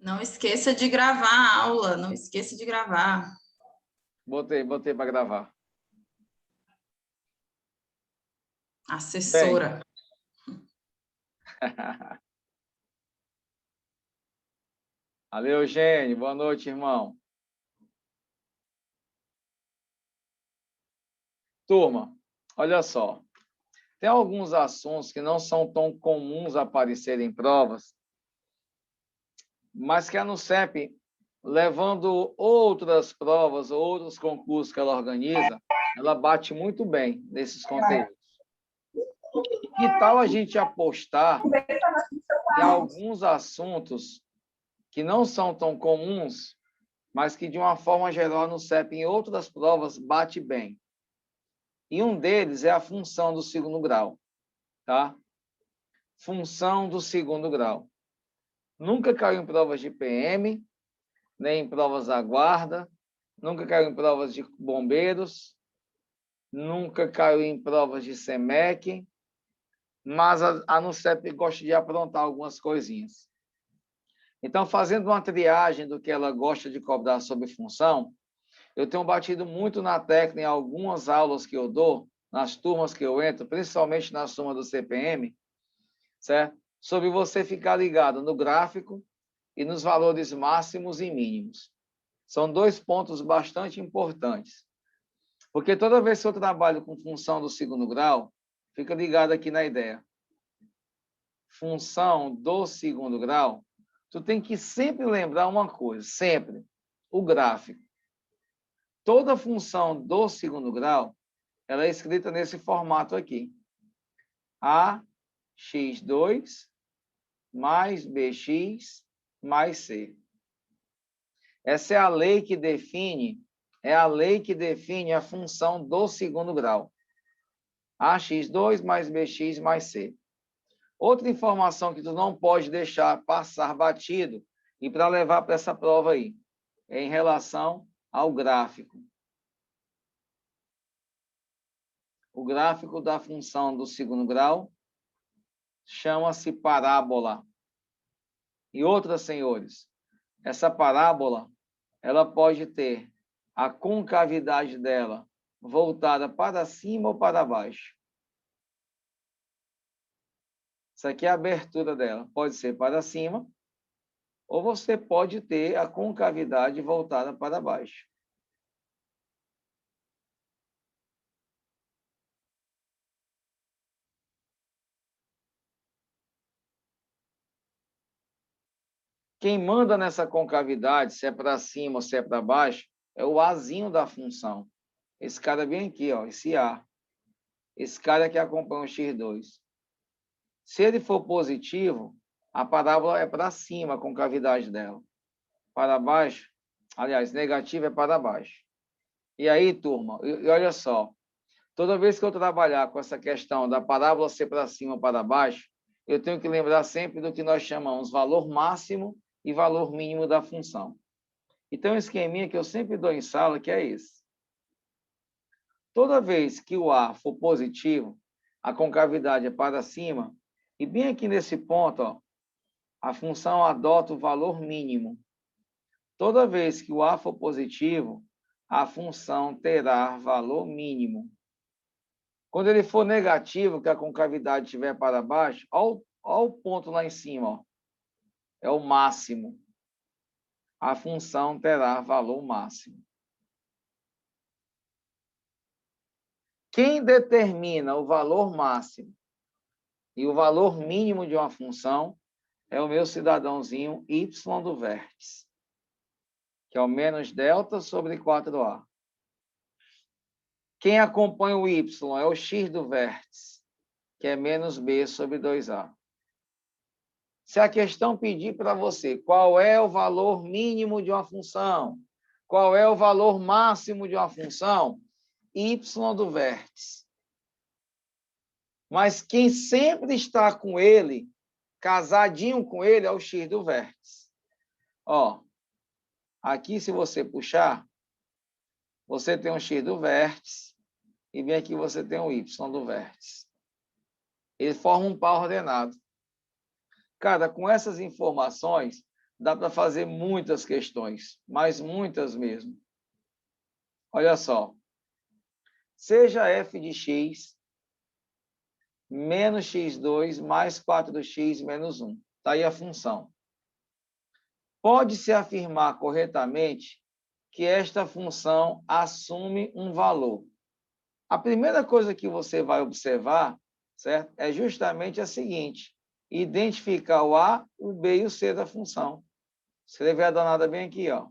Não esqueça de gravar a aula, não esqueça de gravar. Botei para gravar. Assessora. Valeu, Eugênio. Boa noite, irmão. Turma, olha só. Tem alguns assuntos que não são tão comuns aparecerem em provas, mas que a NUCEP, levando outras provas, outros concursos que ela organiza, ela bate muito bem nesses conteúdos. Que tal a gente apostar em alguns assuntos que não são tão comuns, mas que, de uma forma geral, a NUCEP, em outras provas, bate bem? E um deles é a função do segundo grau, tá? Função do segundo grau. Nunca caiu em provas de PM, nem em provas da guarda, nunca caiu em provas de bombeiros, nunca caiu em provas de SEMEC, mas a NUCEP gosta de aprontar algumas coisinhas. Então, fazendo uma triagem do que ela gosta de cobrar sobre função, eu tenho batido muito na tecla em algumas aulas que eu dou, nas turmas que eu entro, principalmente nas turmas do CPM, certo? Sobre você ficar ligado no gráfico e nos valores máximos e mínimos. São dois pontos bastante importantes. Porque toda vez que eu trabalho com função do segundo grau, fica ligado aqui na ideia. Função do segundo grau, tu tem que sempre lembrar uma coisa, sempre, o gráfico. Toda função do segundo grau, ela é escrita nesse formato aqui. AX2 mais BX mais C. Essa é a lei que define, a função do segundo grau. AX2 mais BX mais C. Outra informação que tu não pode deixar passar batido e para levar para essa prova aí, é em relação ao gráfico. O gráfico da função do segundo grau chama-se parábola. E outra, senhores, essa parábola, ela pode ter a concavidade dela voltada para cima ou para baixo. Isso aqui é a abertura dela. Pode ser para cima, ou você pode ter a concavidade voltada para baixo. Quem manda nessa concavidade, se é para cima ou se é para baixo, é o Azinho da função. Esse cara bem aqui, ó, esse A. Esse cara que acompanha o X2. Se ele for positivo, a parábola é para cima, a concavidade dela. Para baixo, aliás, negativo é para baixo. E aí, turma, e olha só, toda vez que eu trabalhar com essa questão da parábola ser para cima ou para baixo, eu tenho que lembrar sempre do que nós chamamos valor máximo e valor mínimo da função. Então, um esqueminha que eu sempre dou em sala, que é esse. Toda vez que o A for positivo, a concavidade é para cima, e bem aqui nesse ponto, ó, a função adota o valor mínimo. Toda vez que o A for positivo, a função terá valor mínimo. Quando ele for negativo, que a concavidade estiver para baixo, olha o ponto lá em cima, ó, é o máximo. A função terá valor máximo. Quem determina o valor máximo e o valor mínimo de uma função é o meu cidadãozinho y do vértice, que é o menos delta sobre 4a. Quem acompanha o y é o x do vértice, que é menos b sobre 2a. Se a questão pedir para você qual é o valor mínimo de uma função, qual é o valor máximo de uma função, y do vértice. Mas quem sempre está com ele, casadinho com ele, é o x do vértice. Ó, aqui, se você puxar, você tem um x do vértice e bem aqui você tem um y do vértice. Ele forma um par ordenado. Cara, com essas informações, dá para fazer muitas questões, mas muitas mesmo. Olha só. Seja f de x menos x2 mais 4x menos 1. Está aí a função. Pode-se afirmar corretamente que esta função assume um valor. A primeira coisa que você vai observar, certo? É justamente a seguinte: identificar o A, o B e o C da função. Escrever a danada bem aqui, ó.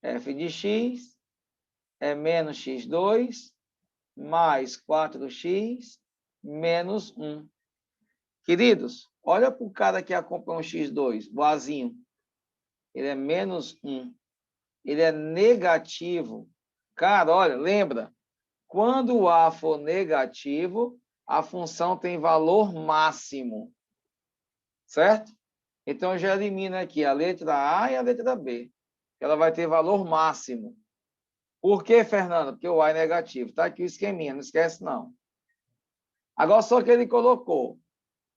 F de x é menos x2 mais 4x menos 1. Queridos, olha para o cara que acompanha o x2, o Azinho. Ele é menos 1. Ele é negativo. Cara, olha, lembra, quando o A for negativo, a função tem valor máximo. Certo? Então, eu já elimino aqui a letra A e a letra B. Ela vai ter valor máximo. Por quê, Fernanda? Porque o A é negativo. Está aqui o esqueminha, não esquece não. Agora, só que ele colocou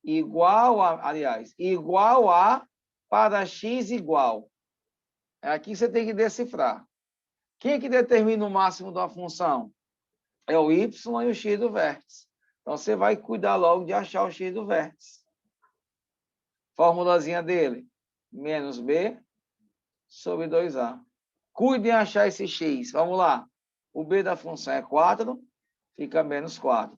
igual a, aliás, igual a para x igual. Aqui você tem que decifrar. Quem é que determina o máximo da função? É o y e o x do vértice. Então, você vai cuidar logo de achar o x do vértice. Formulazinha dele. Menos b sobre 2a. Cuide em achar esse x. Vamos lá. O b da função é 4, fica menos 4.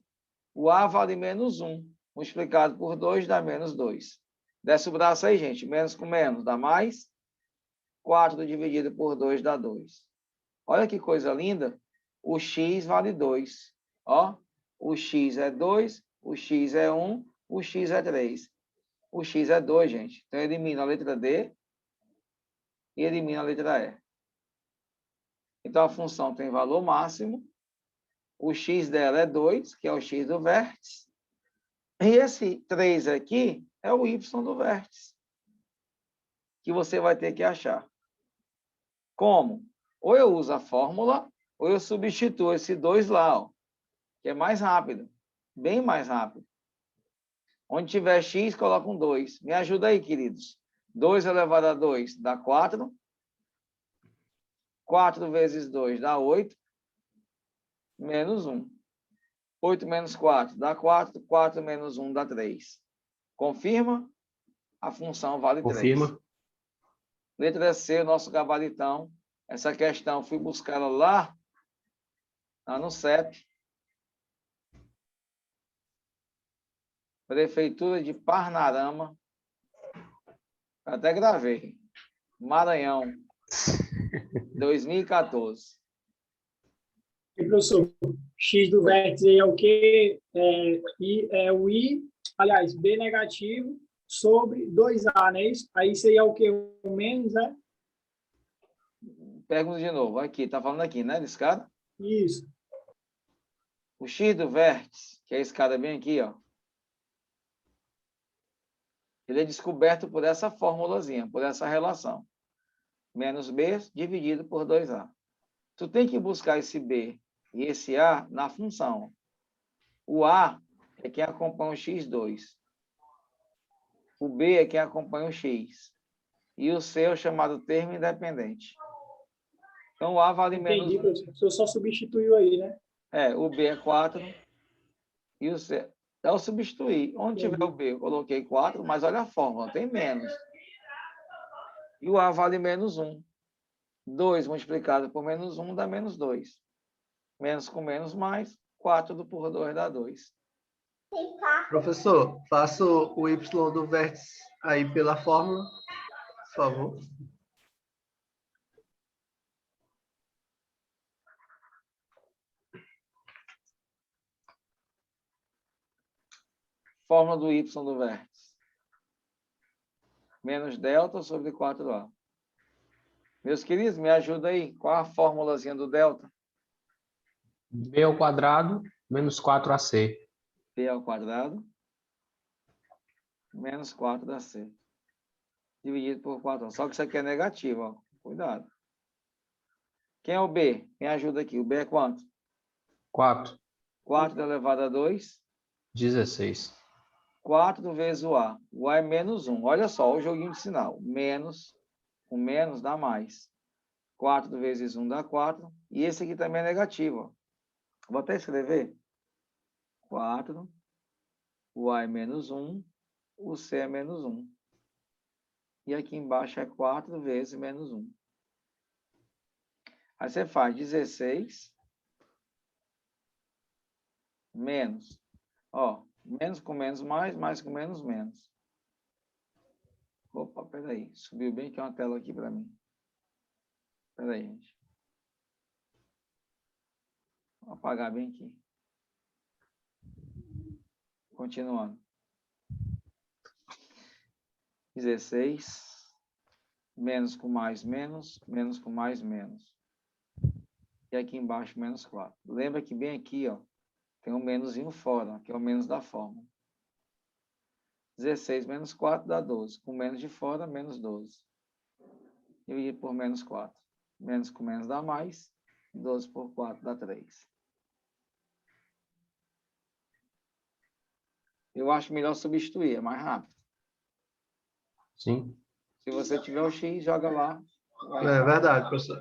O a vale menos 1. Multiplicado por 2 dá menos 2. Desce o braço aí, gente. Menos com menos dá mais. 4 dividido por 2 dá 2. Olha que coisa linda. O x vale 2. Ó, o x é 2, o x é 1, o x é 3. O x é 2, gente. Então, elimina a letra D e elimina a letra E. Então, a função tem valor máximo. O x dela é 2, que é o x do vértice. E esse 3 aqui é o y do vértice, que você vai ter que achar. Como? Ou eu uso a fórmula, ou eu substituo esse 2 lá, ó, que é mais rápido, bem mais rápido. Onde tiver x, coloca um 2. Me ajuda aí, queridos. 2 elevado a 2 dá 4. 4 vezes 2 dá 8. Menos 1. 8 menos 4 dá 4. 4 menos 1 dá 3. Confirma? A função vale 3. Confirma. Letra C, o nosso gabaritão. Essa questão, fui buscar ela lá no CEP. Prefeitura de Parnarama. Até gravei. Maranhão. 2014. E, professor, x do vértice aí é o quê? É o i, aliás, b negativo sobre 2a, não é isso? Aí isso aí é o quê? O menos, né? Pergunta de novo. Aqui, tá falando aqui, né, desse cara? Isso. O x do vértice, que é esse cara bem aqui, ó. Ele é descoberto por essa formulazinha, por essa relação. Menos b dividido por 2a. Tu tem que buscar esse b e esse a na função. O a é quem acompanha o x2. O b é quem acompanha o x. E o c é o chamado termo independente. Então, o a vale Entendi, menos 1. professor. O senhor só substituiu aí, né? O b é 4 e o c... Eu substituí. Onde tiver o b, eu coloquei 4, mas olha a fórmula, tem menos. E o a vale menos 1. 2 multiplicado por menos 1 dá menos 2. Menos com menos mais, 4 por 2 dá 2. Professor, faça o y do vértice aí pela fórmula, por favor. Fórmula do y do vértice. Menos delta sobre 4a. Meus queridos, me ajuda aí. Qual a formulazinha do delta? B ao quadrado menos 4ac. B ao quadrado menos 4ac. Dividido por 4. Só que isso aqui é negativo, ó. Cuidado. Quem é o B? Me ajuda aqui. O B é quanto? 4. 4 elevado a 2. 16. 4 vezes o A. O A é menos 1. Olha só o joguinho de sinal. Menos, com menos dá mais. 4 vezes 1 dá 4. E esse aqui também é negativo. Ó. Vou até escrever. 4. O A é menos 1. O C é menos 1. E aqui embaixo é 4 vezes menos 1. Aí você faz 16 menos. Ó, menos com menos mais, mais com menos menos. Opa, peraí. Subiu bem aqui uma tela aqui para mim. Peraí, gente. Vou apagar bem aqui. Continuando. 16 menos com mais menos, menos com mais menos. E aqui embaixo menos 4. Lembra que bem aqui, ó, tem um menosinho fora, que é o menos da fórmula. 16 menos 4 dá 12. Com menos de fora, menos 12. Dividido por menos 4. Menos com menos dá mais. 12 por 4 dá 3. Eu acho melhor substituir, é mais rápido. Sim. Se você tiver o X, joga lá. É verdade, professor.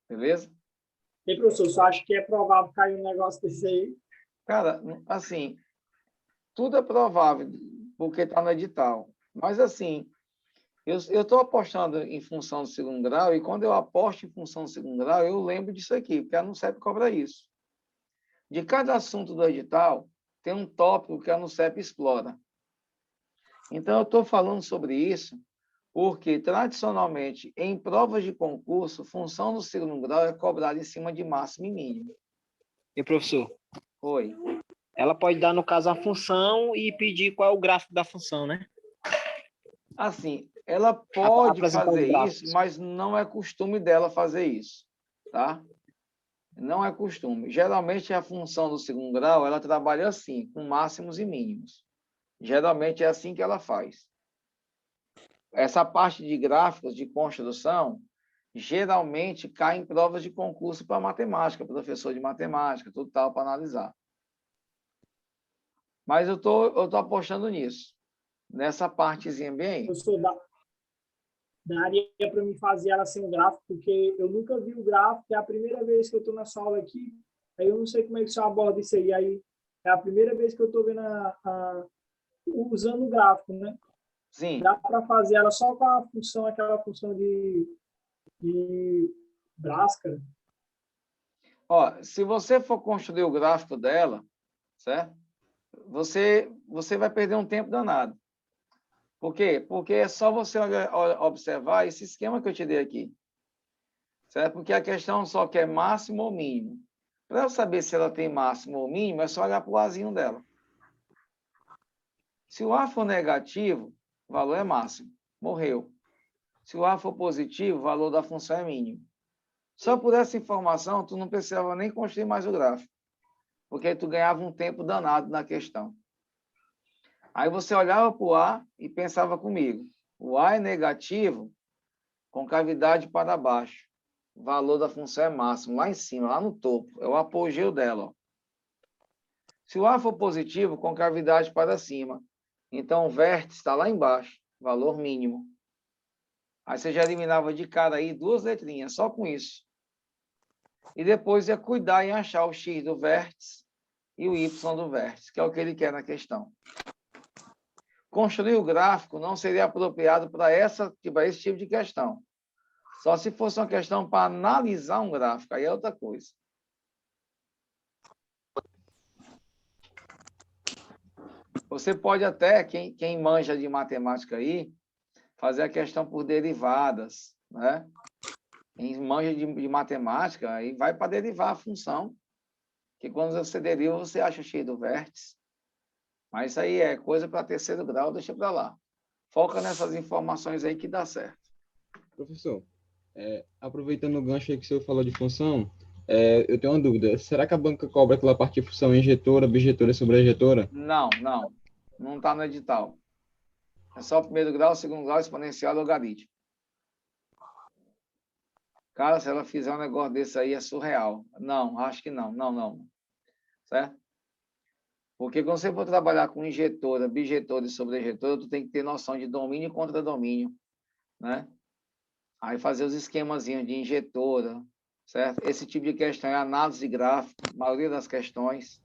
Beleza? E, professor, você acha que é provável cair um negócio desse aí? Cara, assim, tudo é provável, porque está no edital. Mas, assim, eu estou apostando em função do segundo grau, e quando eu aposto em função do segundo grau, eu lembro disso aqui, porque a ANUCEP cobra isso. De cada assunto do edital, tem um tópico que a ANUCEP explora. Então, eu estou falando sobre isso porque, tradicionalmente, em provas de concurso, função do segundo grau é cobrada em cima de máximo e mínimo. E, professor, Oi. ela pode dar, no caso, a função e pedir qual é o gráfico da função, né? Assim, ela pode Apresentar os fazer gráficos. isso, mas não é costume dela fazer isso, tá? Não é costume. Geralmente, a função do segundo grau, ela trabalha assim, com máximos e mínimos. Geralmente, é assim que ela faz. Essa parte de gráficos de construção, geralmente cai em provas de concurso para matemática, professor de matemática, tudo tal, para analisar. Mas eu tô apostando nisso, nessa partezinha bem aí. Professor, daria para mim fazer ela sem um gráfico, porque eu nunca vi o gráfico, é a primeira vez que eu estou nessa aula aqui, aí eu não sei como é que você aborda isso aí, aí é a primeira vez que eu estou vendo usando o gráfico, né? Sim. Dá para fazer ela só com a função, aquela função de Bhaskara. Ó, se você for construir o gráfico dela, certo? Você vai perder um tempo danado. Por quê? Porque é só você observar esse esquema que eu te dei aqui. Certo? Porque a questão só quer máximo ou mínimo. Para eu saber se ela tem máximo ou mínimo, é só olhar para o Azinho dela. Se o A for negativo, o valor é máximo. Morreu. Se o A for positivo, o valor da função é mínimo. Só por essa informação, tu não precisava nem construir mais o gráfico. Porque tu ganhava um tempo danado na questão. Aí você olhava para o A e pensava comigo. O A é negativo com cavidade para baixo. O valor da função é máximo, lá em cima, lá no topo. É o apogeu dela. Ó. Se o A for positivo, com cavidade para cima. Então, o vértice está lá embaixo, valor mínimo. Aí você já eliminava de cara aí 2 letrinhas, só com isso. E depois ia cuidar em achar o X do vértice e o Y do vértice, que é o que ele quer na questão. Construir o gráfico não seria apropriado para esse tipo de questão. Só se fosse uma questão para analisar um gráfico, aí é outra coisa. Você pode até, quem manja de matemática aí, fazer a questão por derivadas, né? Quem manja de matemática, aí vai para derivar a função, que quando você deriva, você acha o X do vértice. Mas isso aí é coisa para terceiro grau, deixa para lá. Foca nessas informações aí que dá certo. Professor, aproveitando o gancho aí que o senhor falou de função, eu tenho uma dúvida. Será que a banca cobra aquela parte de função injetora, bijetora e sobrejetora? Não está no edital. É só o primeiro grau, segundo grau, exponencial e logaritmo. Cara, se ela fizer um negócio desse aí, é surreal. Não, acho que não. Não. Certo? Porque quando você for trabalhar com injetora, bijetora e sobrejetora, tu tem que ter noção de domínio e contra-domínio, né? Aí fazer os esquemazinhos de injetora, certo? Esse tipo de questão é análise gráfica, a maioria das questões.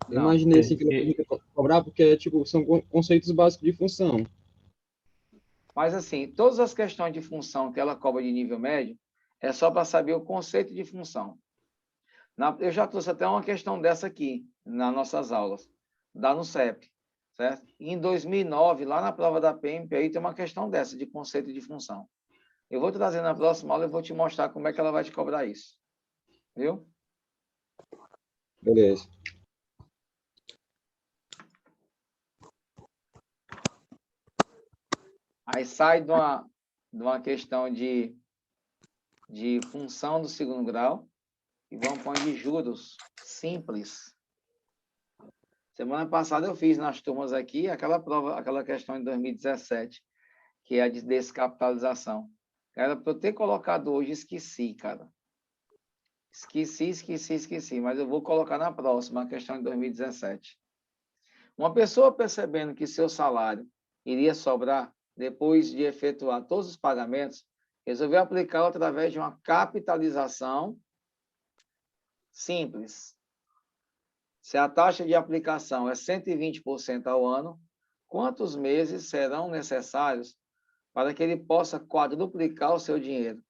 Eu Não. imaginei assim que ela podia cobrar, porque tipo, são conceitos básicos de função. Mas, assim, todas as questões de função que ela cobra de nível médio é só para saber o conceito de função. Eu já trouxe até uma questão dessa aqui, nas nossas aulas, dá no CEP, certo? E em 2009, lá na prova da PEMP, aí tem uma questão dessa, de conceito de função. Eu vou trazer na próxima aula e vou te mostrar como é que ela vai te cobrar isso. Viu? Beleza. Aí sai de uma questão de função do segundo grau e vamos para de juros simples. Semana passada eu fiz nas turmas aqui aquela prova, aquela questão de 2017, que é a de descapitalização. Era para eu ter colocado hoje, esqueci, cara. Esqueci, mas eu vou colocar na próxima, a questão de 2017. Uma pessoa percebendo que seu salário iria sobrar depois de efetuar todos os pagamentos, resolveu aplicar através de uma capitalização simples. Se a taxa de aplicação é 120% ao ano, quantos meses serão necessários para que ele possa quadruplicar o seu dinheiro?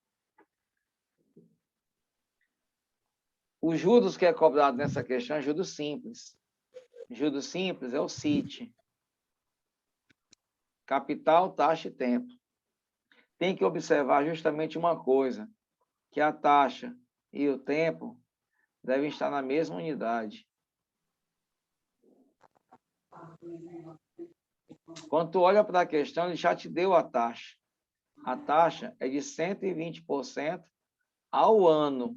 Os juros que é cobrado nessa questão é juros simples. Juros simples é o CIT. Capital, taxa e tempo. Tem que observar justamente uma coisa, que a taxa e o tempo devem estar na mesma unidade. Quando tu olha para a questão, ele já te deu a taxa. A taxa é de 120% ao ano.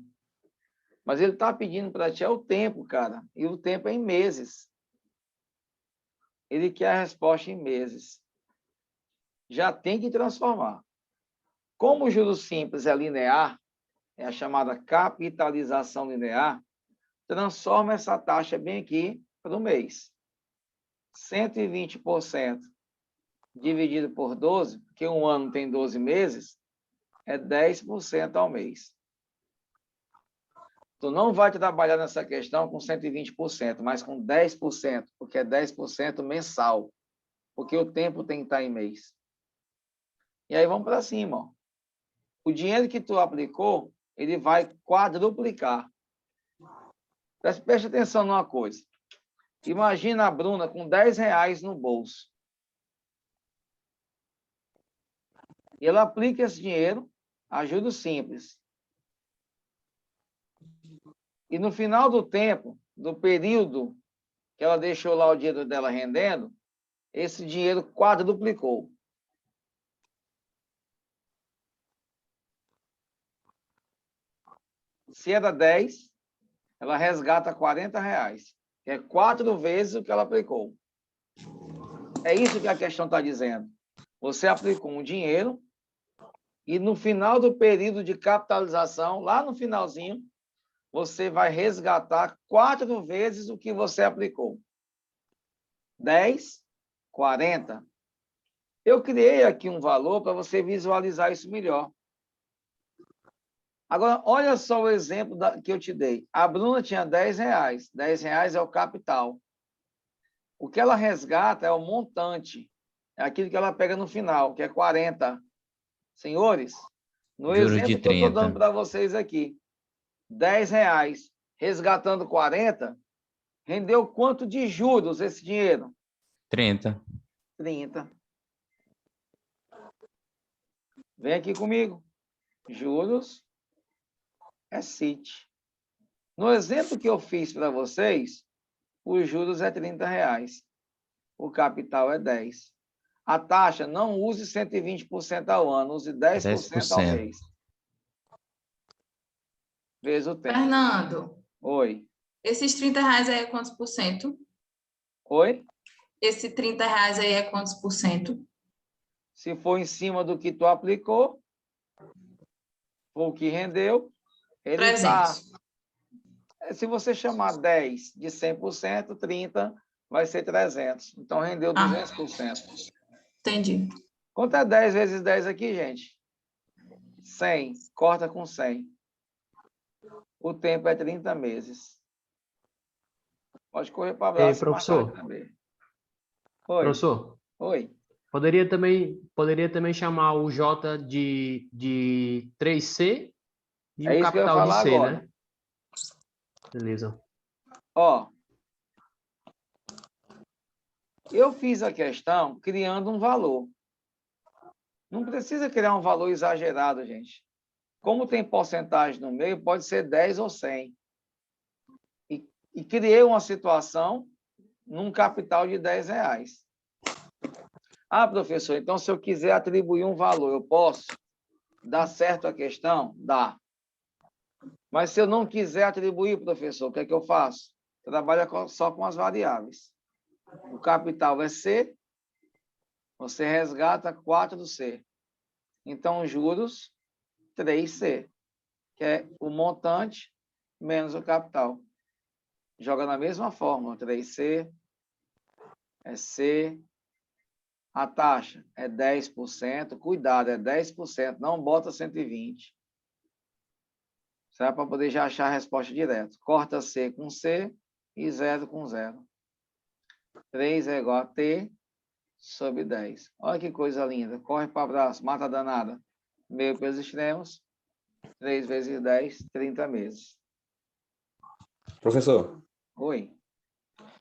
Mas ele está pedindo para ti o tempo, cara. E o tempo é em meses. Ele quer a resposta em meses. Já tem que transformar. Como o juros simples é linear, é a chamada capitalização linear, transforma essa taxa bem aqui para o mês. 120% dividido por 12, porque um ano tem 12 meses, é 10% ao mês. Tu não vai trabalhar nessa questão com 120%, mas com 10%, porque é 10% mensal, porque o tempo tem que estar em mês. E aí vamos para cima. Ó. O dinheiro que tu aplicou, ele vai quadruplicar. Preste atenção numa coisa. Imagina a Bruna com R$10 no bolso. E ela aplica esse dinheiro a juros simples. E no final do tempo, do período que ela deixou lá o dinheiro dela rendendo, esse dinheiro quadruplicou. Se era 10, ela resgata R$40, que é 4 vezes o que ela aplicou. É isso que a questão está dizendo. Você aplicou um dinheiro e no final do período de capitalização, lá no finalzinho, você vai resgatar 4 vezes o que você aplicou. 10, 40. Eu criei aqui um valor para você visualizar isso melhor. Agora, olha só o exemplo que eu te dei. A Bruna tinha R$10. R$10 é o capital. O que ela resgata é o montante. É aquilo que ela pega no final, que é 40. Senhores, no Juros exemplo de que eu estou 30. dando para vocês aqui, R$10 resgatando 40, rendeu quanto de juros esse dinheiro? 30. 30. Vem aqui comigo. Juros é CIT. No exemplo que eu fiz para vocês, os juros é R$30. O capital é 10. A taxa, não use 120% ao ano, use 10% ao 10%. mês. Vezes o tempo. Fernando, Oi. esses R$30 aí é quantos por cento? Oi? Esse R$30 aí é quantos por cento? Se for em cima do que tu aplicou, foi o que rendeu, ele está... 300. Se você chamar 10 de 100%, 30 vai ser 300. Então, rendeu 200%. Entendi. Quanto é 10 vezes 10 aqui, gente? 100. Corta com 100. O tempo é 30 meses. Pode correr para o abraço e professor. marcar também. Oi. Professor, Oi. poderia também chamar o J de 3C e É o isso que eu ia capital de falar C, agora. né? Beleza. Ó, eu fiz a questão criando um valor. Não precisa criar um valor exagerado, gente. Como tem porcentagem no meio, pode ser 10 ou 100. E criei uma situação num capital de R$10. Ah, professor, então se eu quiser atribuir um valor, eu posso? Dá certo a questão? Dá. Mas se eu não quiser atribuir, professor, o que é que eu faço? Trabalha só com as variáveis. O capital é C, você resgata 4 do C. Então, juros, 3C, que é o montante menos o capital. Joga na mesma fórmula, 3C é C, a taxa é 10%, cuidado, é 10%, não bota 120. Serve para poder já achar a resposta direto. Corta C com C e 0 com 0. 3 é igual a T sobre 10. Olha que coisa linda. Corre para o braço, mata a danada. Meio pelos extremos. 3 vezes 10, 30 meses. Professor, Oi.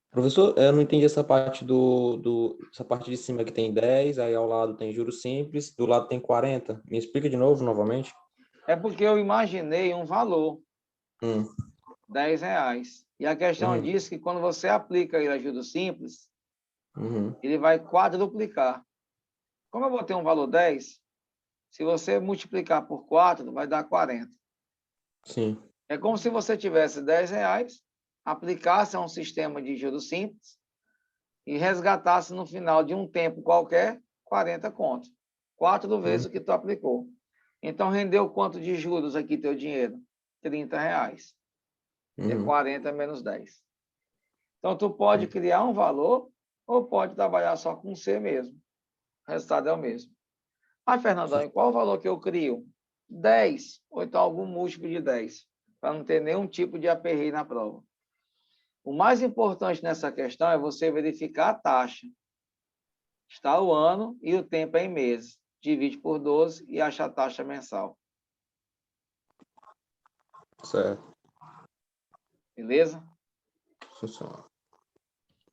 professor, eu não entendi essa parte essa parte de cima que tem 10, aí ao lado tem juros simples, do lado tem 40. Me explica de novo, novamente. É porque eu imaginei um valor. Hum. R$10. E a questão Uhum. diz que quando você aplica ele a juros simples, Uhum. ele vai quadruplicar. Como eu botei um valor 10, se você multiplicar por 4, vai dar 40. Sim. É como se você tivesse R$10, aplicasse a um sistema de juros simples e resgatasse no final de um tempo qualquer 40 contos. 4 vezes o que tu aplicou. Então, rendeu quanto de juros aqui teu dinheiro? R$30. É 40 menos 10. Então, tu pode criar um valor ou pode trabalhar só com C mesmo. O resultado é o mesmo. Ah, Fernandão, e qual o valor que eu crio? 10, ou então algum múltiplo de 10, para não ter nenhum tipo de aperreio na prova. O mais importante nessa questão é você verificar a taxa. Está o ano e o tempo é em meses. Divide por 12 e acha a taxa mensal. Certo. Beleza? Funciona.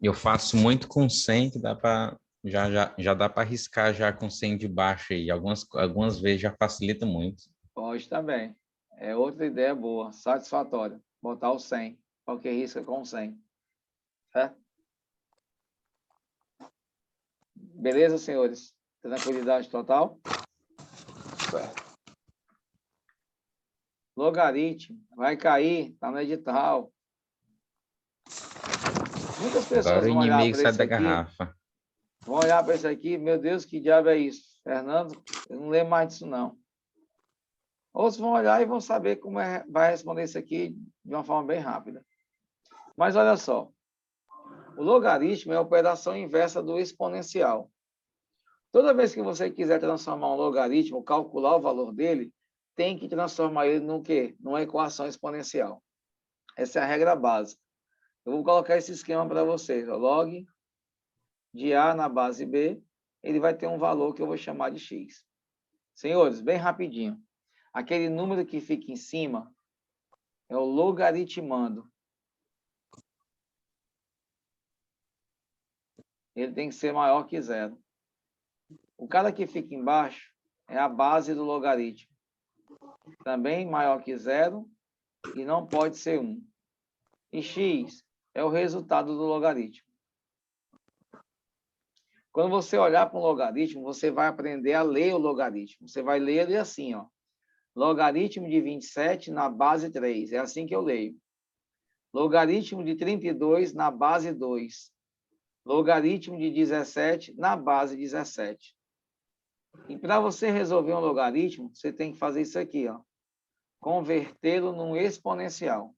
Eu faço muito com 100, que dá para já dá para arriscar já com 100 de baixo aí. Algumas vezes já facilita muito. Pode também. É outra ideia boa, satisfatória. Botar o 100. Qualquer risca com 100. Certo? Beleza, senhores? Tranquilidade total? Certo. Logaritmo. Vai cair. Está no edital. Muitas pessoas Agora o vão olhar inimigo para sai isso da aqui. garrafa. Vão olhar para isso aqui. Meu Deus, que diabo é isso? Fernando, eu não lembro mais disso, não. Outros vão olhar e vão saber como vai responder isso aqui de uma forma bem rápida. Mas olha só. O logaritmo é a operação inversa do exponencial. Toda vez que você quiser transformar um logaritmo, calcular o valor dele, tem que transformar ele no quê? Numa equação exponencial. Essa é a regra básica. Eu vou colocar esse esquema para vocês. Log de A na base B, ele vai ter um valor que eu vou chamar de X. Senhores, bem rapidinho. Aquele número que fica em cima é o logaritmando. Ele tem que ser maior que 0. O cara que fica embaixo é a base do logaritmo. Também maior que 0 e não pode ser 1. E x é o resultado do logaritmo. Quando você olhar para um logaritmo, você vai aprender a ler o logaritmo. Você vai ler ele assim, ó. Logaritmo de 27 na base 3. É assim que eu leio. Logaritmo de 32 na base 2. Logaritmo de 17 na base 17. E para você resolver um logaritmo, você tem que fazer isso aqui, ó. convertê-lo num exponencial.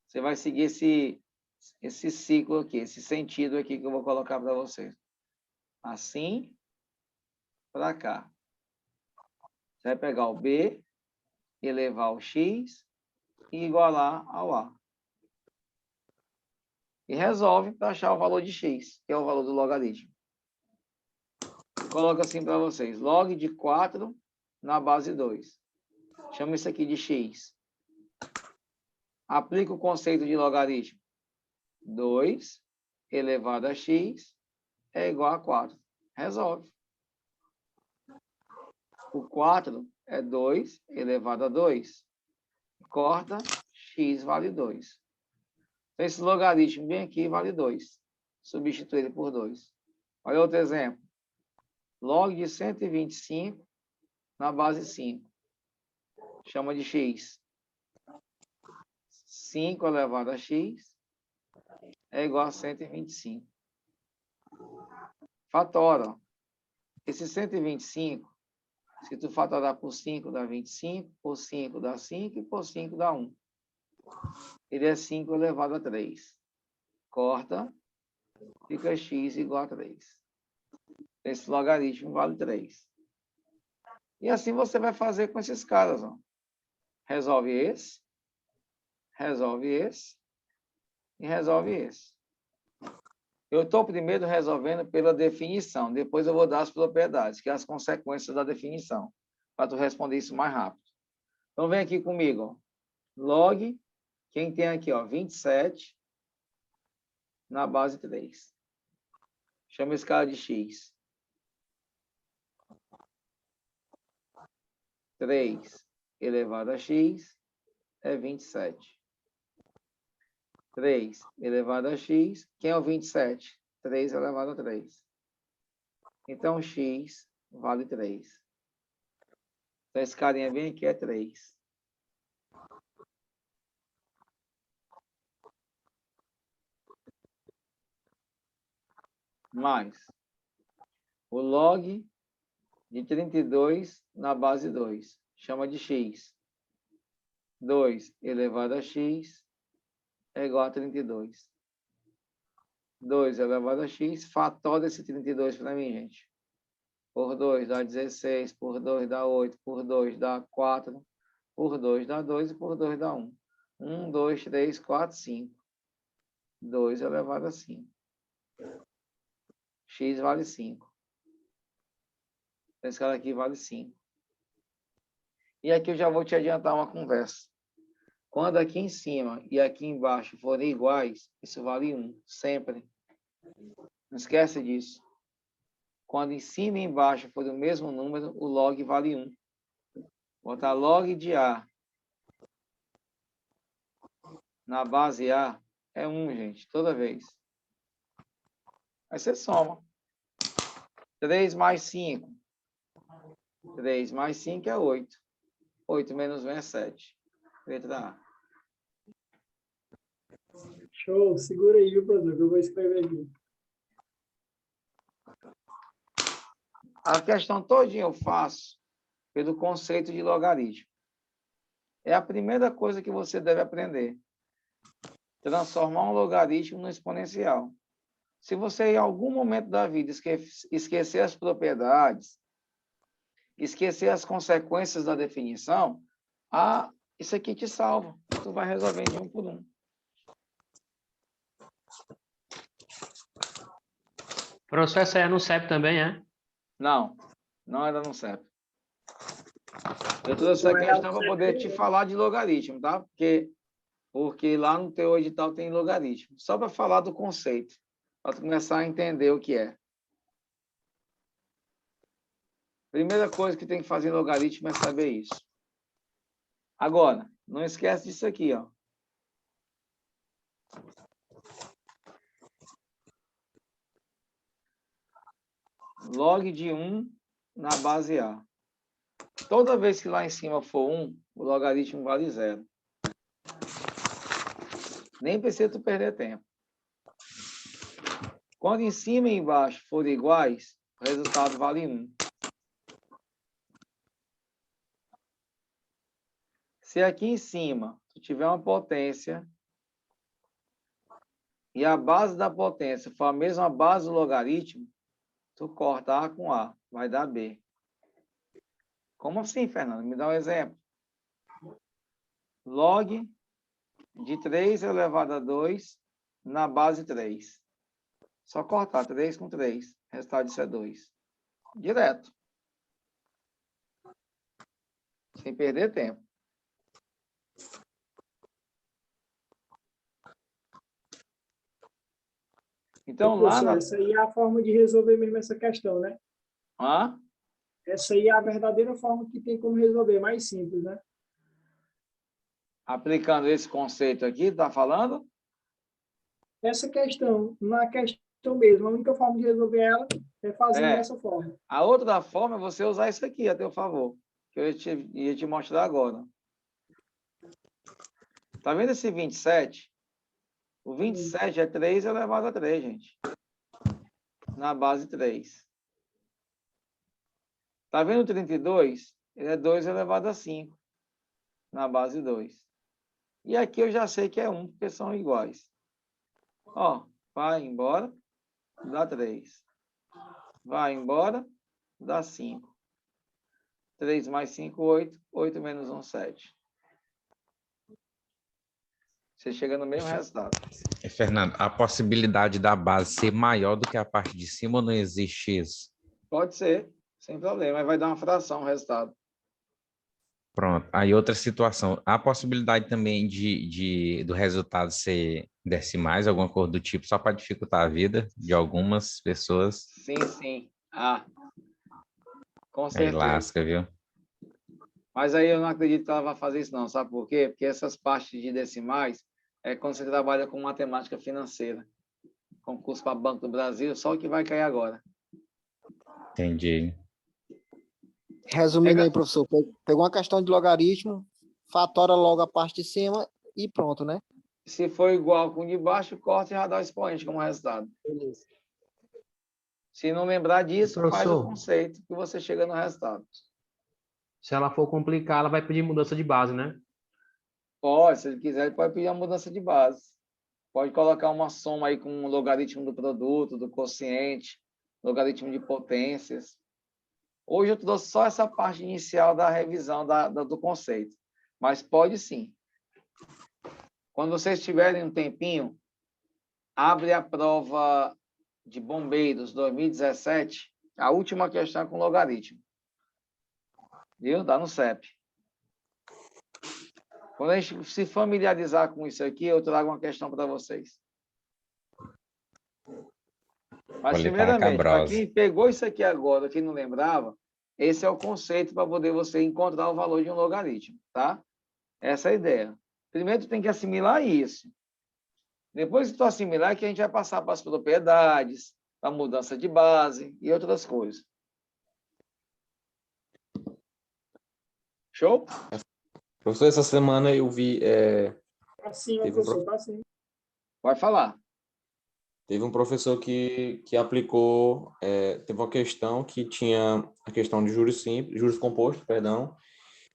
Você vai seguir esse ciclo aqui, esse sentido aqui que eu vou colocar para você. Assim, para cá. Você vai pegar o B, elevar ao x e igualar ao A. E resolve para achar o valor de x, que é o valor do logaritmo. Coloca assim para vocês. Log de 4 na base 2. Chama isso aqui de x. Aplica o conceito de logaritmo. 2 elevado a x é igual a 4. Resolve. O 4 é 2 elevado a 2. Corta, x vale 2. Então, esse logaritmo bem aqui vale 2. Substitui ele por 2. Olha outro exemplo. Log de 125 na base 5. Chama de x. 5 elevado a x é igual a 125. Fatora. Esse 125, se tu fatorar por 5 dá 25, por 5 dá 5 e por 5 dá 1. Ele é 5 elevado a 3. Corta, fica x igual a 3. Esse logaritmo vale 3. E assim você vai fazer com esses caras. Ó. Resolve esse e resolve esse. Eu estou primeiro resolvendo pela definição, depois eu vou dar as propriedades, que é as consequências da definição, para tu responder isso mais rápido. Então, vem aqui comigo. Ó. Log, quem tem aqui, ó, 27 na base 3. Chama esse cara de x. 3 elevado a x é 27. 3 elevado a x, quem é o 27? 3 elevado a 3. Então, x vale 3. Então, esse carinha bem aqui é 3. Mais o log de 32 na base 2. Chama de x. 2 elevado a x é igual a 32. 2 elevado a x, fator desse 32 para mim, gente. Por 2 dá 16, por 2 dá 8, por 2 dá 4, por 2 dá 2 e por 2 dá 1. 1, 2, 3, 4, 5. 2 elevado a 5. X vale 5. Esse cara aqui vale 5. E aqui eu já vou te adiantar uma conversa. Quando aqui em cima e aqui embaixo forem iguais, isso vale 1, sempre. Não esquece disso. Quando em cima e embaixo forem o mesmo número, o log vale 1. Botar log de A na base A é 1, gente, toda vez. Aí você soma. 3 mais 5. 3 mais 5 é 8. 8 menos 1 é 7. Letra A. Show. Segura aí, viu, professor, que eu vou escrever aqui. A questão todinha eu faço pelo conceito de logaritmo. É a primeira coisa que você deve aprender. Transformar um logaritmo no exponencial. Se você, em algum momento da vida, esquecer as propriedades, esquecer as consequências da definição, isso aqui te salva. Tu vai resolvendo de um por um. Professor, essa aí é no CEP também, é? Não, não era no CEP. Eu trouxe essa questão para poder te falar de logaritmo, tá? Porque lá no teu edital tem logaritmo. Só para falar do conceito, para tu começar a entender o que é. Primeira coisa que tem que fazer em logaritmo é saber isso. Agora, não esquece disso aqui, ó. Log de 1 na base A. Toda vez que lá em cima for 1, o logaritmo vale 0. Nem precisa tu perder tempo. Quando em cima e embaixo forem iguais, o resultado vale 1. Se aqui em cima tu tiver uma potência e a base da potência for a mesma base do logaritmo, tu corta A com A, vai dar B. Como assim, Fernando? Me dá um exemplo. Log de 3 elevado a 2 na base 3. Só cortar 3 com 3. O resultado disso é 2. Direto. Sem perder tempo. Então, lá Professor, na... essa aí é a forma de resolver mesmo essa questão, né? Hã? Essa aí é a verdadeira forma que tem como resolver, mais simples, né? Aplicando esse conceito aqui, tá falando? Essa questão, na questão mesmo, a única forma de resolver ela é fazendo dessa forma. A outra forma é você usar isso aqui a teu favor, que eu ia te mostrar agora. Tá vendo esse 27? O 27 é 3 elevado a 3, gente. Na base 3. Tá vendo o 32? Ele é 2 elevado a 5. Na base 2. E aqui eu já sei que é 1, porque são iguais. Ó, vai embora, dá 3. Vai embora, dá 5. 3 mais 5, 8. 8 menos 1, 7. Você chega no mesmo resultado. Fernando, a possibilidade da base ser maior do que a parte de cima ou não existe isso? Pode ser, sem problema, mas vai dar uma fração o resultado. Pronto. Aí outra situação, há possibilidade também do resultado ser decimais, alguma coisa do tipo, só para dificultar a vida de algumas pessoas. Sim, sim. Ah, com Aí certeza. lasca, viu? Mas aí eu não acredito que ela vai fazer isso não, sabe por quê? Porque essas partes de decimais é quando você trabalha com matemática financeira. Concurso para Banco do Brasil, só o que vai cair agora. Entendi. Resumindo aí, professor, pegou uma questão de logaritmo, fatora logo a parte de cima e pronto, né? Se for igual com o de baixo, corta e já dá o expoente como resultado. Beleza. Se não lembrar disso, faz o Professor, conceito que você chega no resultado. se ela for complicar, ela vai pedir mudança de base, né? Pode, se ele quiser, ele pode pedir uma mudança de base. Pode colocar uma soma aí com o logaritmo do produto, do quociente, logaritmo de potências. Hoje eu trouxe só essa parte inicial da revisão do conceito. Mas pode sim. Quando vocês tiverem um tempinho, abre a prova de bombeiros 2017, a última questão é com logaritmo. Viu? Dá no CEP. Quando a gente se familiarizar com isso aqui, eu trago uma questão para vocês. Mas, primeiramente, para quem pegou isso aqui agora, quem não lembrava, esse é o conceito para poder você encontrar o valor de um logaritmo, tá? Essa é a ideia. Primeiro, tu tem que assimilar isso. Depois que tu assimilar, que a gente vai passar para as propriedades, para a mudança de base e outras coisas. Show? Professor, essa semana eu vi. Assim, Teve um professor, tá assim. Vai falar. Teve um professor que aplicou, teve uma questão que tinha a questão de juros simples, juros compostos, perdão,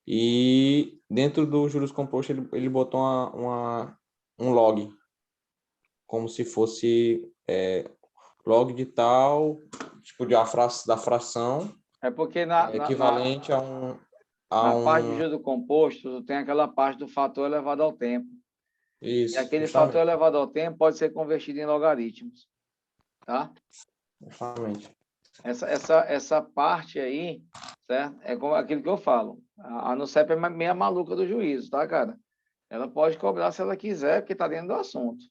e dentro do juros compostos ele botou um log, como se fosse log de tal, tipo da fração, É porque equivalente a na parte de juros compostos, tem aquela parte do fator elevado ao tempo. Isso, E aquele justamente. fator elevado ao tempo pode ser convertido em logaritmos. Tá? Justamente. Essa parte aí, certo? É como aquilo que eu falo. A ANUCEP é meia maluca do juízo, tá, cara? Ela pode cobrar se ela quiser, porque está dentro do assunto.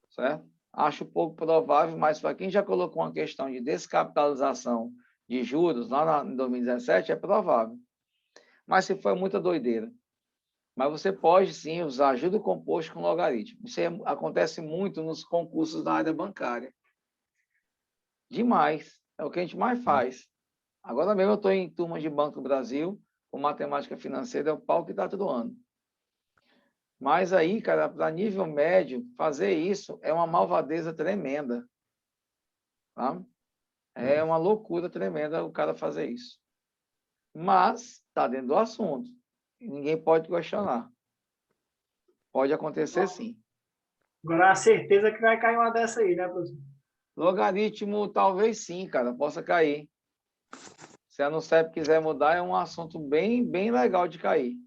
Certo? Acho pouco provável, mas para quem já colocou uma questão de descapitalização de juros lá em 2017, é provável. Mas se for muita doideira. Mas você pode, sim, usar juro composto com logaritmo. Isso acontece muito nos concursos da área bancária. Demais. É o que a gente mais faz. Agora mesmo eu estou em turma de Banco do Brasil, com matemática financeira, é o pau que está todo ano. Mas aí, cara, para nível médio, fazer isso é uma malvadeza tremenda. Tá? É uma loucura tremenda o cara fazer isso. Mas está dentro do assunto. ninguém pode questionar. Pode acontecer sim. Agora, a certeza que vai cair uma dessa aí, né, professor? Logaritmo, talvez sim, cara, possa cair. Se a NUCEP quiser mudar, é um assunto bem, bem legal de cair.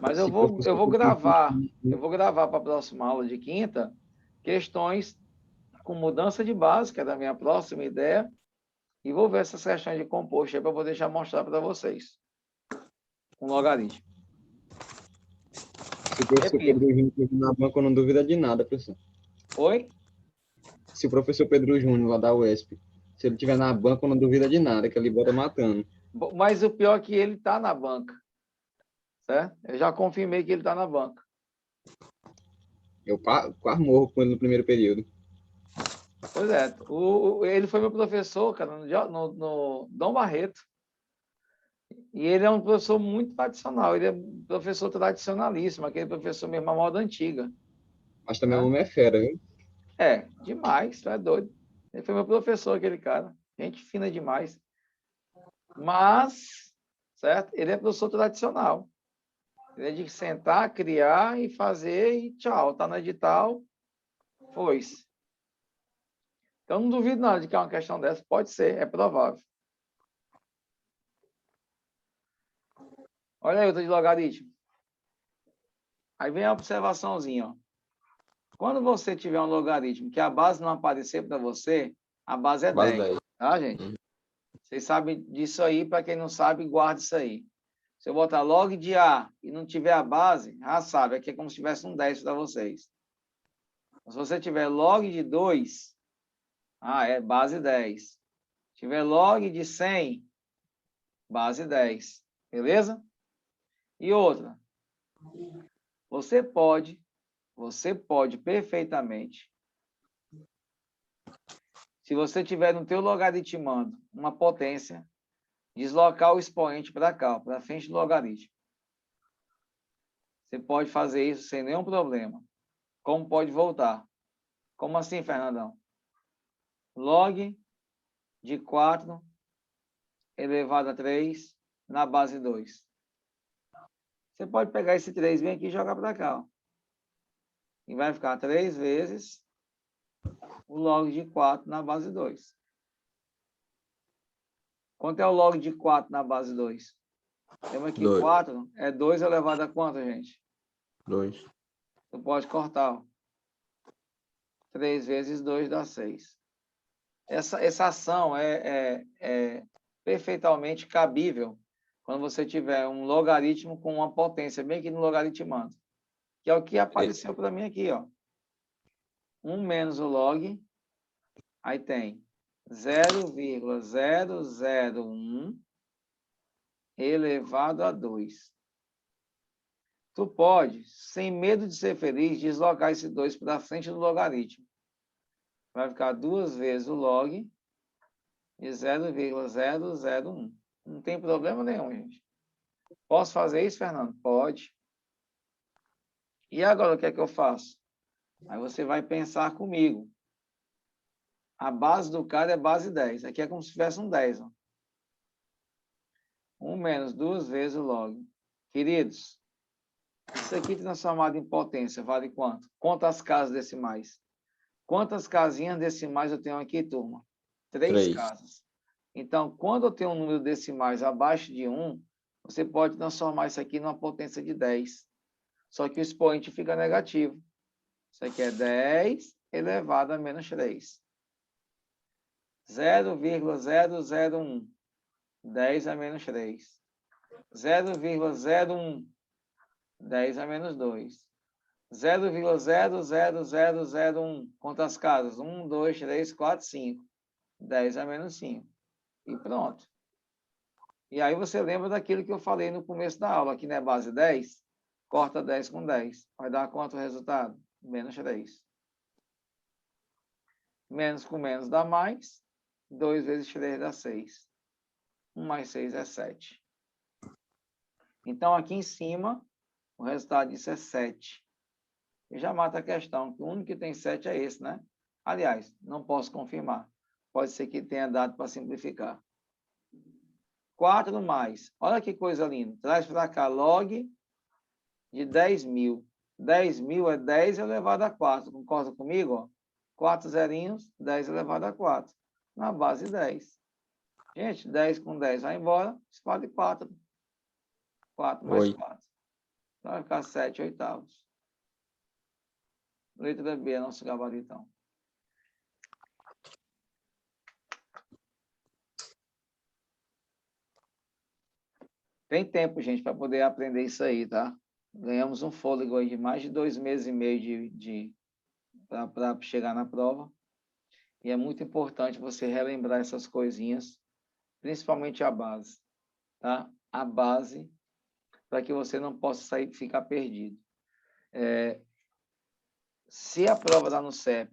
Mas eu vou gravar para a próxima aula de quinta questões com mudança de base, que é da minha próxima ideia, e vou ver essas questões de composto aí para poder já mostrar para vocês. Um logaritmo. Se o professor Pedro Júnior estiver na banca, eu não duvida de nada, professor. Oi? Se o professor Pedro Júnior, lá da UESP, se ele estiver na banca, eu não duvida de nada, que ele bota matando. Mas o pior é que ele está na banca. Certo? Eu já confirmei que ele está na banca. Eu quase morro com ele no primeiro período. Pois é. Ele foi meu professor, cara, no Dom Barreto. E ele é um professor muito tradicional. Ele é um professor tradicionalíssimo, aquele professor mesmo, a moda antiga. Mas também o homem é fera, viu? É, demais, tu é doido. Ele foi meu professor, aquele cara. Gente fina demais. Mas, certo? Ele é professor tradicional. Ele é de sentar, criar e fazer e tchau. Tá no edital, foi-se. Então, não duvido nada de que é uma questão dessa. Pode ser, é provável. Olha aí, outra de logaritmo. Aí vem a observaçãozinha, ó. Quando você tiver um logaritmo que a base não aparecer para você, a base é 10. Tá, gente? Vocês sabem disso aí. Para quem não sabe, guarde isso aí. Se eu botar log de A e não tiver a base, já sabe, aqui é como se tivesse um 10 para vocês. Se você tiver log de 2, é base 10. Se tiver log de 100, base 10. Beleza? E outra. Você pode perfeitamente, se você tiver no teu logaritmando uma potência, deslocar o expoente para cá, para frente do logaritmo. Você pode fazer isso sem nenhum problema. Como pode voltar? Como assim, Fernandão? Log de 4 elevado a 3 na base 2. Você pode pegar esse 3 bem aqui e jogar para cá. Ó. E vai ficar 3 vezes o log de 4 na base 2. Quanto é o log de 4 na base 2? Lembra que 4 é 2 elevado a quanto, gente? 2. Você pode cortar. Ó. 3 vezes 2 dá 6. Essa ação é perfeitamente cabível quando você tiver um logaritmo com uma potência, bem aqui no logaritmando. Que é o que apareceu para mim aqui. Ó. 1 menos o log, aí tem 0,001 elevado a 2. Tu pode, sem medo de ser feliz, deslocar esse 2 para frente do logaritmo. Vai ficar 2 vezes o log de 0,001. Não tem problema nenhum, gente. Posso fazer isso, Fernando? Pode. E agora, o que é que eu faço? Aí você vai pensar comigo. A base do cara é base 10. Aqui é como se tivesse um 10. Ó. 1 menos 2 vezes o log. Queridos, isso aqui transformado em potência vale quanto? Conta as casas decimais. Quantas casinhas decimais eu tenho aqui, turma? 3 casas. Então, quando eu tenho um número decimais abaixo de 1, você pode transformar isso aqui numa potência de 10. Só que o expoente fica negativo. Isso aqui é 10 elevado a menos 3. 0,001. 10 a menos 3. 0,01. 10 a menos 2. 0,00001. Quantas casas? 1, 2, 3, 4, 5. 10 a menos 5. E pronto. E aí você lembra daquilo que eu falei no começo da aula. Aqui não é base 10? Corta 10 com 10. Vai dar quanto o resultado? Menos 3. Menos com menos dá mais. 2 vezes 3 dá 6. 1 mais 6 é 7. Então, aqui em cima, o resultado disso é 7. E já mata a questão, que o único que tem 7 é esse, né? Aliás, não posso confirmar. Pode ser que tenha dado para simplificar. 4 mais. Olha que coisa linda. Traz para cá log de 10.000. 10.000 é 10 elevado a 4. Concorda comigo? Ó? 4 zerinhos, 10 elevado a 4. Na base 10. Gente, 10 com 10 vai embora. Espalha de 4. 4 mais Oi. 4. Então vai ficar 7 oitavos. Letra B é nosso gabaritão. Tem tempo, gente, para poder aprender isso aí, tá? Ganhamos um fôlego aí de mais de 2 meses e meio para chegar na prova. E é muito importante você relembrar essas coisinhas, principalmente a base, tá? A base, para que você não possa ficar perdido. Se a prova dá no CEP,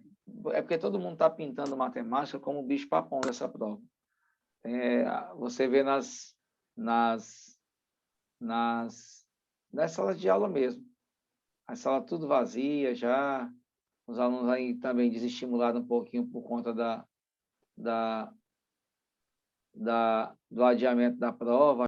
é porque todo mundo está pintando matemática como o bicho-papão dessa prova. Você vê nas salas de aula mesmo. A sala tudo vazia já, os alunos aí também desestimulados um pouquinho por conta do adiamento da prova.